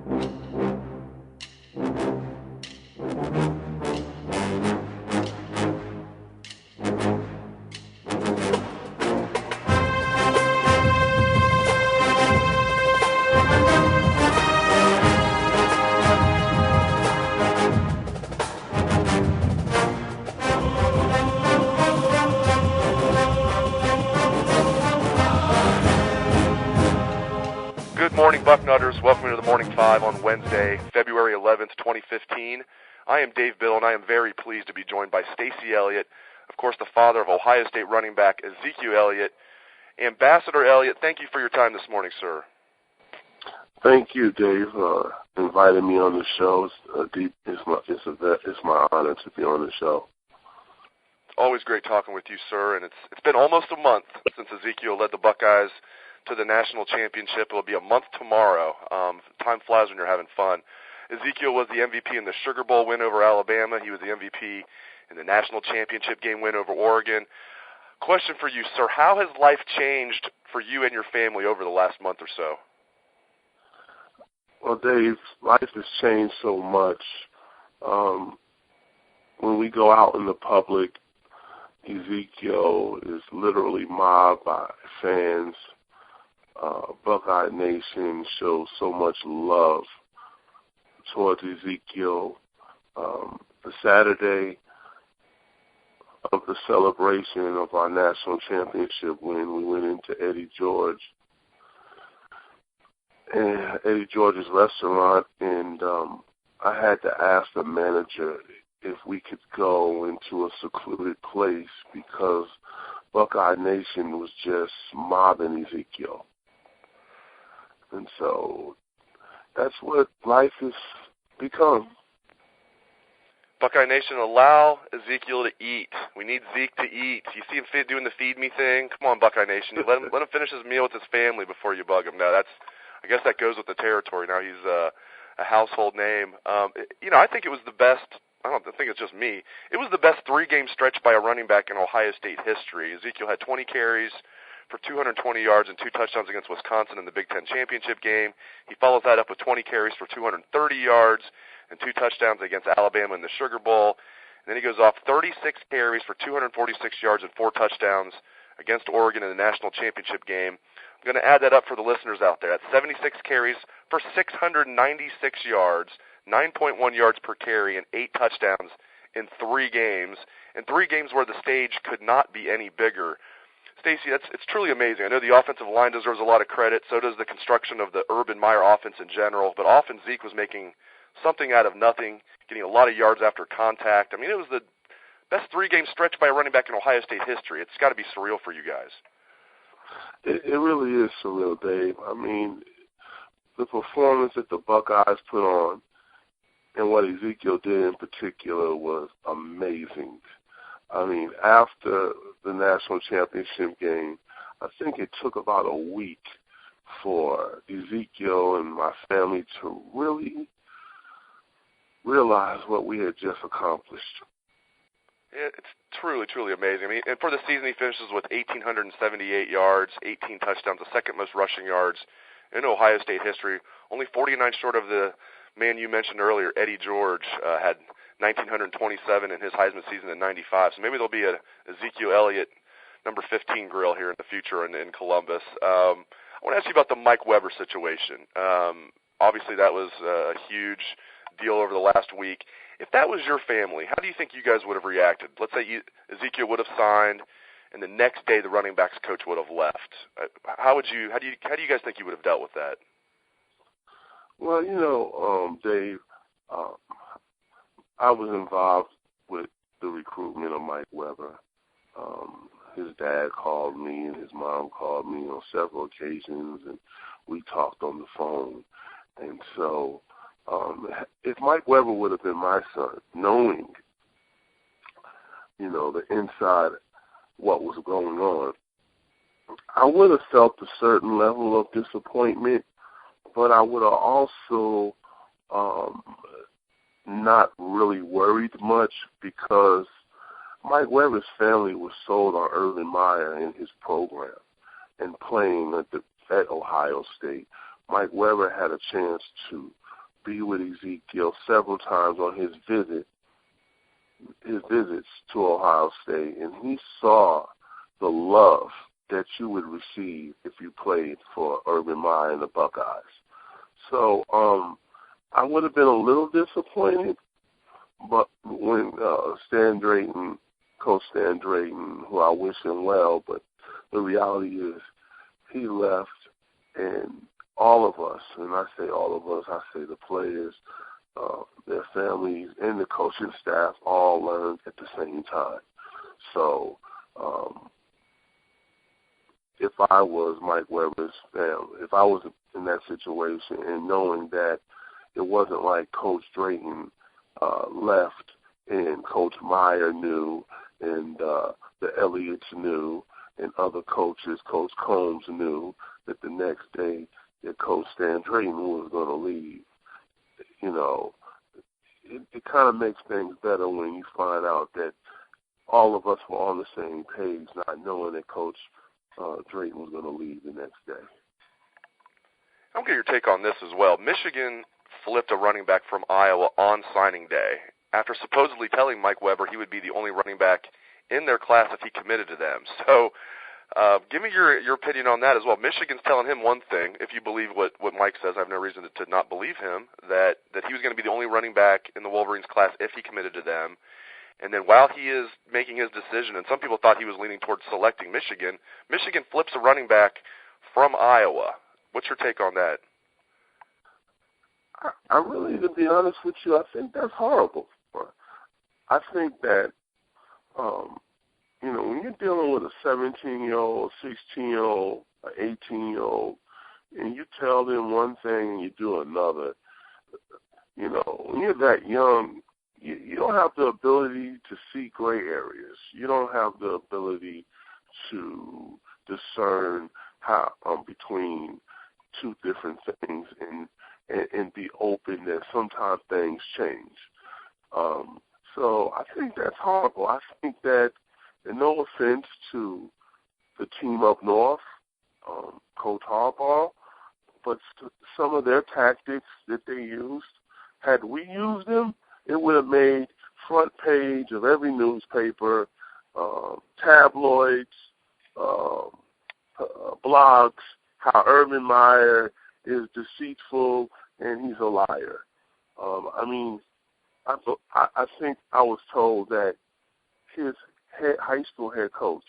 Good morning, Bucknutters. Welcome to the Morning 5 on Wednesday, February 11th, 2015. I am Dave Bill, and I am very pleased to be joined by Stacy Elliott, of course, the father of Ohio State running back Ezekiel Elliott. Ambassador Elliott, thank you for your time this morning, sir. Thank you, Dave, inviting me on the show. It's my honor to be on the show. Always great talking with you, sir, and it's been almost a month since Ezekiel led the Buckeyes to the national championship. It'll be a month tomorrow. Time flies when you're having fun. Ezekiel was the MVP in the Sugar Bowl win over Alabama. He was the MVP in the national championship game win over Oregon. Question for you, sir. How has life changed for you and your family over the last month or so? Well, Dave, life has changed so much. When we go out in the public, Ezekiel is literally mobbed by fans. Buckeye Nation shows so much love towards Ezekiel. The Saturday of the celebration of our national championship win, we went into Eddie George's restaurant, and I had to ask the manager if we could go into a secluded place because Buckeye Nation was just mobbing Ezekiel. And so that's what life has become. Buckeye Nation, allow Ezekiel to eat. We need Zeke to eat. You see him doing the feed me thing? Come on, Buckeye Nation. Let him finish his meal with his family before you bug him. No, I guess that goes with the territory. Now he's a household name. I think it was the best. I don't think it's just me. It was the best three-game stretch by a running back in Ohio State history. Ezekiel had 20 carries for 220 yards and 2 touchdowns against Wisconsin in the Big Ten championship game. He follows that up with 20 carries for 230 yards and 2 touchdowns against Alabama in the Sugar Bowl. And then he goes off 36 carries for 246 yards and 4 touchdowns against Oregon in the national championship game. I'm going to add that up for the listeners out there. That's 76 carries for 696 yards, 9.1 yards per carry, and 8 touchdowns in 3 games. In 3 games where the stage could not be any bigger. Stacy, it's truly amazing. I know the offensive line deserves a lot of credit. So does the construction of the Urban Meyer offense in general. But often Zeke was making something out of nothing, getting a lot of yards after contact. I mean, it was the best 3-game stretch by a running back in Ohio State history. It's got to be surreal for you guys. It really is surreal, Dave. I mean, the performance that the Buckeyes put on and what Ezekiel did in particular was amazing. I mean, after the national championship game, I think it took about a week for Ezekiel and my family to really realize what we had just accomplished. It's truly, truly amazing. I mean, and for the season, he finishes with 1,878 yards, 18 touchdowns, the second most rushing yards in Ohio State history. Only 49 short of the man you mentioned earlier, Eddie George, had 1,927 in his Heisman season in '95. So maybe there'll be a Ezekiel Elliott number 15 grill here in the future in Columbus. I want to ask you about the Mike Weber situation. Obviously, that was a huge deal over the last week. If that was your family, how do you think you guys would have reacted? Let's say Ezekiel would have signed, and the next day the running backs coach would have left. How do you guys think you would have dealt with that? Well, Dave, I was involved with the recruitment of Mike Weber. His dad called me and his mom called me on several occasions, and we talked on the phone. And so if Mike Weber would have been my son, knowing, the inside what was going on, I would have felt a certain level of disappointment, but I would have also not really worried much because Mike Weber's family was sold on Urban Meyer and his program and playing at Ohio State. Mike Weber had a chance to be with Ezekiel several times on his visits to Ohio State, and he saw the love that you would receive if you played for Urban Meyer and the Buckeyes. So I would have been a little disappointed, but when Coach Stan Drayton, who I wish him well, but the reality is he left, and all of us, and I say all of us, I say the players, their families, and the coaching staff all learned at the same time. So if I was Mike Weber's family, if I was in that situation and knowing that it wasn't like Coach Drayton left and Coach Meyer knew and the Elliott's knew and other coaches, Coach Combs knew that the next day that Coach Stan Drayton was going to leave, you know, it kind of makes things better when you find out that all of us were on the same page, not knowing that Coach Drayton was going to leave the next day. I'm going to get your take on this as well. Michigan flipped a running back from Iowa on signing day after supposedly telling Mike Weber he would be the only running back in their class if he committed to them. So give me your opinion on that as well. Michigan's telling him one thing, if you believe what Mike says. I have no reason to not believe him, that he was going to be the only running back in the Wolverines class if he committed to them. And then while he is making his decision, and some people thought he was leaning towards selecting Michigan, Michigan flips a running back from Iowa. What's your take on that? I really, to be honest with you, I think that's horrible. I think that, when you're dealing with a 17-year-old, 16-year-old, an 18-year-old, and you tell them one thing and you do another, when you're that young, you don't have the ability to see gray areas. You don't have the ability to discern how between two different things and be open that sometimes things change. So I think that's horrible. I think that, and no offense to the team up north, Coach Harbaugh, but some of their tactics that they used, had we used them, it would have made front page of every newspaper, tabloids, blogs, how Urban Meyer is deceitful and he's a liar. I think I was told that his high school head coach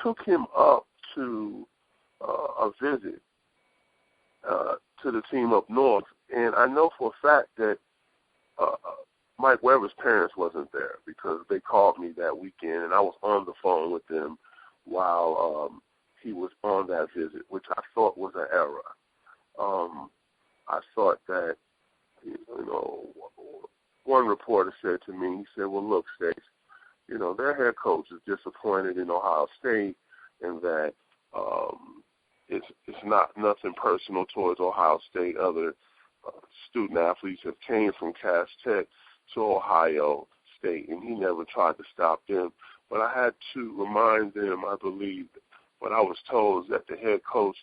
took him up to a visit to the team up north, and I know for a fact that Mike Weber's parents wasn't there because they called me that weekend, and I was on the phone with them while he was on that visit, which I thought was an error. I thought that, one reporter said to me, he said, well, look, Stace, their head coach is disappointed in Ohio State and that it's not nothing personal towards Ohio State. Other student athletes have came from Cass Tech to Ohio State, and he never tried to stop them. But I had to remind them, I believe, what I was told is that the head coach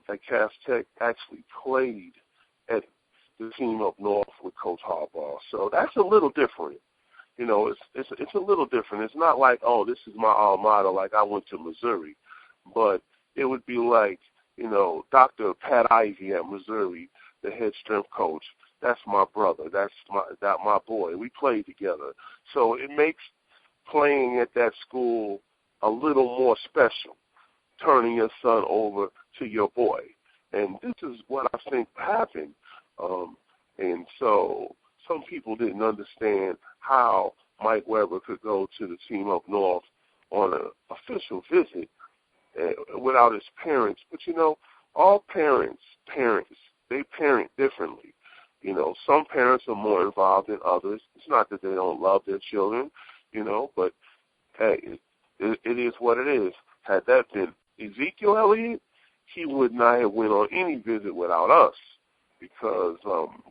at Cass Tech actually played at the team up north with Coach Harbaugh. So that's a little different. It's a little different. It's not like, oh, this is my alma mater, like I went to Missouri. But it would be like, Dr. Pat Ivy at Missouri, the head strength coach. That's my brother. That's my boy. We played together. So it makes playing at that school a little more special, turning your son over to your boy. And this is what I think happened. And so some people didn't understand how Mike Weber could go to the team up north on an official visit without his parents. But, all parents, they parent differently. Some parents are more involved than others. It's not that they don't love their children, but hey, it is what it is. Had that been Ezekiel Elliott, he would not have went on any visit without us because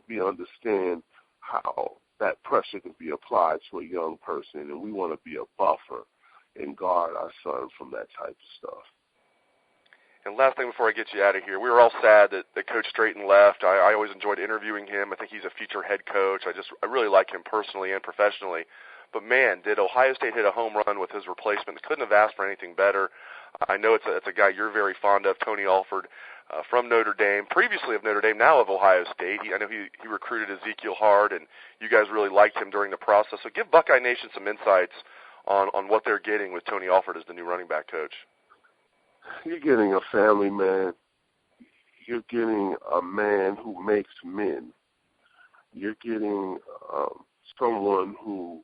we understand how that pressure can be applied to a young person, and we want to be a buffer and guard our son from that type of stuff. And last thing before I get you out of here, we were all sad that Coach Straighton left. I always enjoyed interviewing him. I think he's a future head coach. I really like him personally and professionally. But, man, did Ohio State hit a home run with his replacement. Couldn't have asked for anything better. I know it's a guy you're very fond of, Tony Alford, from Notre Dame, previously of Notre Dame, now of Ohio State. I know he recruited Ezekiel hard, and you guys really liked him during the process. So give Buckeye Nation some insights on what they're getting with Tony Alford as the new running back coach. You're getting a family man. You're getting a man who makes men. You're getting someone who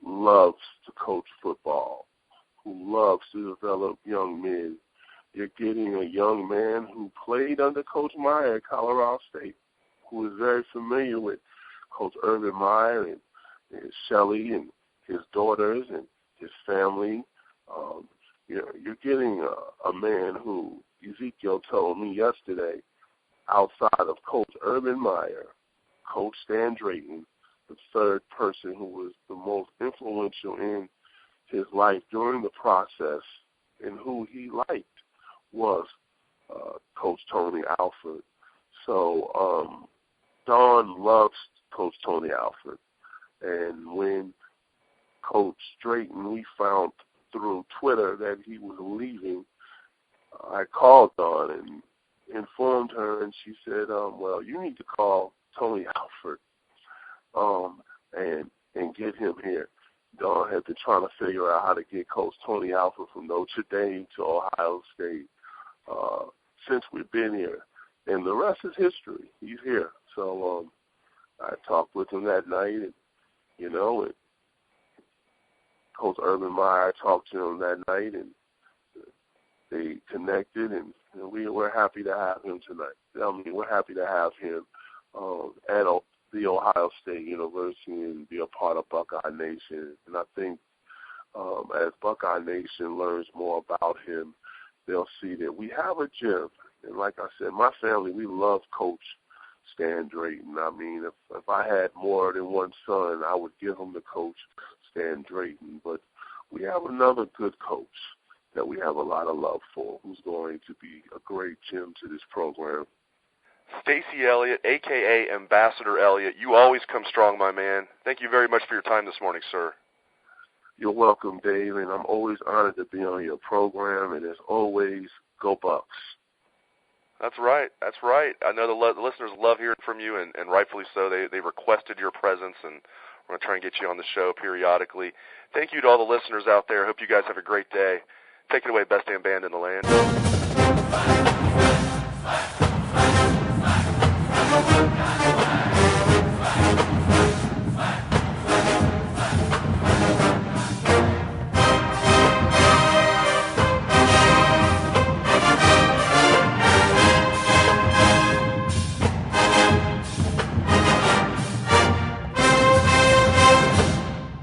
loves to coach football, who loves to develop young men. You're getting a young man who played under Coach Meyer at Colorado State, who is very familiar with Coach Urban Meyer and Shelley and his daughters and his family. You're getting a man who Ezekiel told me yesterday, outside of Coach Urban Meyer, Coach Stan Drayton, the third person who was the most influential in his life during the process and who he liked was Coach Tony Alford. So Don loves Coach Tony Alford. And when Coach Drayton, we found through Twitter that he was leaving, I called Dawn and informed her, and she said, well, you need to call Tony Alford and get him here. Dawn had been trying to figure out how to get Coach Tony Alford from Notre Dame to Ohio State since we've been here. And the rest is history. He's here. So I talked with him that night, and, and Coach Urban Meyer talked to him that night, and they connected, and we're happy to have him tonight. We're happy to have him at the Ohio State University and be a part of Buckeye Nation. And I think as Buckeye Nation learns more about him, they'll see that we have a gem. And like I said, my family, we love Coach Stan Drayton. I mean, if I had more than one son, I would give him to Coach Stan Drayton. But we have another good coach that we have a lot of love for, who's going to be a great gem to this program. Stacy Elliott, a.k.a. Ambassador Elliott, you always come strong, my man. Thank you very much for your time this morning, sir. You're welcome, Dave, and I'm always honored to be on your program, and as always, go Bucks. That's right. That's right. I know the listeners love hearing from you, and rightfully so. They requested your presence, and we're going to try and get you on the show periodically. Thank you to all the listeners out there. Hope you guys have a great day. Take it away, best damn band in the land.